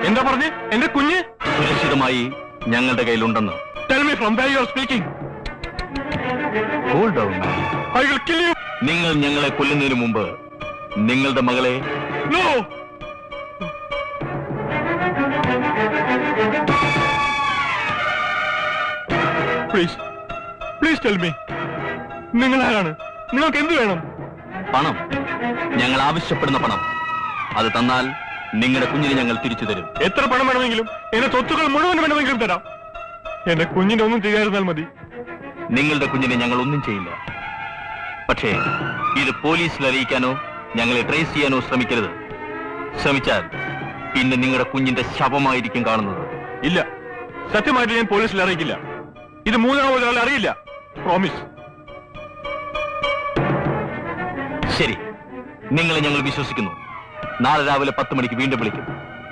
എന്താ പറഞ്ഞേ? എന്റെ കുഞ്ഞ് സുരക്ഷിതമായി ഞങ്ങളുടെ കയ്യിലുണ്ടെന്ന്. Tell me from where you are speaking. Cool down. I will kill you. നിങ്ങൾ ഞങ്ങളെ കൊല്ലുന്നതിന് മുമ്പ് നിങ്ങളുടെ മകളെ. No. Please, please tell me. നിങ്ങൾ ആരാണ്? നിങ്ങൾക്ക് എന്ത് വേണം? പണം. ഞങ്ങൾ ആവശ്യപ്പെടുന്ന പണം. അത് തന്നാൽ നിങ്ങളുടെ കുഞ്ഞിനെ ഞങ്ങൾ തിരിച്ചു തരും. എത്ര പണം വേണമെങ്കിലും, എന്റെ സ്വത്തുക്കൾ മുഴുവൻ വേണമെങ്കിലും തരാം. എന്റെ കുഞ്ഞിനെ ഒന്നും ചെയ്യാതിരുന്നാൽ മതി. നിങ്ങളുടെ കുഞ്ഞിനെ ഞങ്ങൾ ഒന്നും ചെയ്യില്ല. പക്ഷേ ഇത് പോലീസിൽ അറിയിക്കാനോ ഞങ്ങളെ ട്രേസ് ചെയ്യാനോ ശ്രമിക്കരുത്. ശ്രമിച്ചാൽ പിന്നെ നിങ്ങളുടെ കുഞ്ഞിന്റെ ശവമായിരിക്കും കാണുന്നത്. ഇല്ല, സത്യമായിട്ട് ഞാൻ പോലീസിൽ അറിയിക്കില്ല. ഇത് മൂന്നാമത് ഒരാളെ അറിയില്ല. പ്രോമിസ്. ശരി, നിങ്ങളെ ഞങ്ങൾ വിശ്വസിക്കുന്നു. നാളെ രാവിലെ 10 മണിക്ക് വീണ്ടും വിളിക്കും.